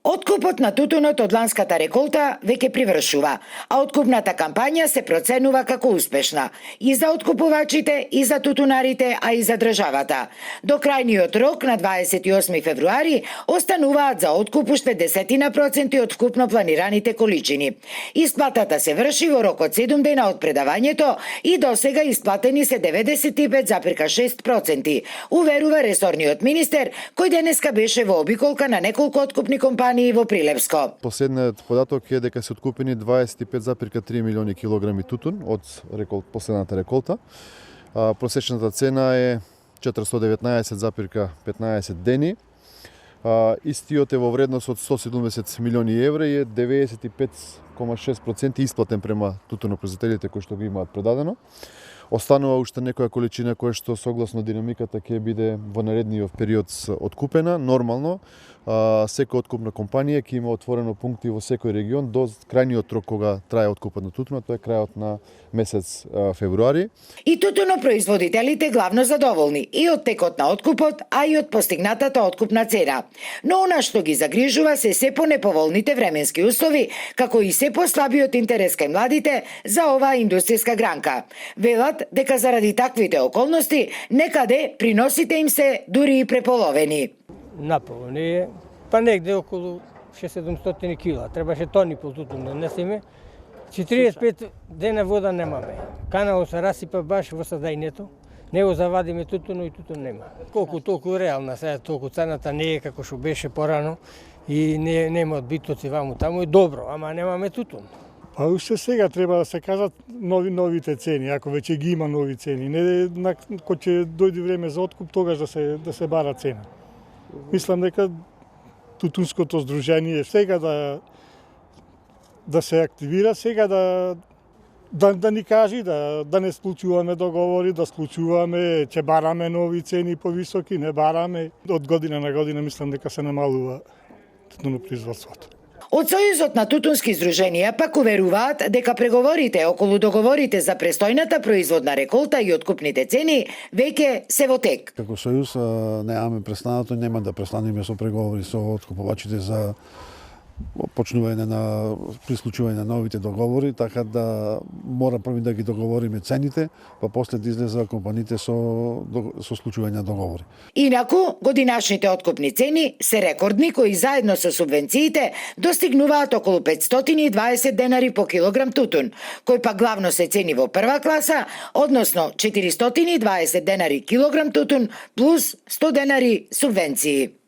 Откупот на тутунот од ланската реколта веќе привршува, а откупната кампања се проценува како успешна и за откупувачите, и за тутунарите, а и за државата. До крајниот рок на 28 февруари остануваат за откуп уште 10% од вкупно планираните количини. Исплатата се врши во рок од 7 дена од предавањето и досега исплатени се 95,6%, уверува ресорниот министер, кој денеска беше во обиколка на неколку откупни компании во Прилепско. Последниот податок е дека се откупени 25,3 милиони килограми тутун од последната реколта. Просечната цена е 419,15 дени. Истиот е во вредност од 170 милиони евра и е 95,6% исплатен према тутунопроизводителите кои што го имаат продадено. Останува уште некоја количина која што согласно динамиката ќе биде во наредниот период откупена. Нормално, секоја откупна компанија ќе има отворено пункти во секој регион до крајниот рок кога трае откупот на тутунот, тоа е крајот на месец февруари. И тутунопроизводителите главно задоволни и од текот на откупот, а и од постигнатата откупна цена. Но она што ги загрижува се понеповолните временски услови, како и се послабиот интерес кај младите за оваа индустријска гранка. Велат дека заради таквите околности некаде приносите им се дури и преполовени. Наполни, па негде околу 600-700 кила. Требаше тони пол тутун да несеме. 45 дена вода немаме. Канало се расипа баш во садајнето. Не го завадиме тутуно и тутун нема. Колку толку реална сега, толку цената не е како што беше порано и нема одбитоци ваму таму, е добро, ама немаме тутун. А уште сега треба да се кажат новите цени, ако веќе ги има нови цени. Не кога ќе дојде време за откуп, тогаш да се бара цена. Мислам дека тутунското здружение сега да се активира, сега да ни кажи да не склучуваме договори, да склучуваме, ќе бараме нови цени повисоки, не бараме. Од година на година мислам дека се намалува тутунопроизводството. Од Сојузот на тутунски здруженија пак уверуваат дека преговорите околу договорите за престојната производна реколта и откупните цени веќе се во тек. Како Сојуз немаме престанато, нема да престанеме со преговори со откупувачите за почнување на присклучување на новите договори, така да мора први да ги договориме цените, па после да излеза компаниите со склучување на договори. Инаку, годинашните откупни цени се рекордни, кои заедно со субвенциите достигнуваат околу 520 денари по килограм тутун, кој пак главно се цени во прва класа, односно 420 денари килограм тутун плюс 100 денари субвенции.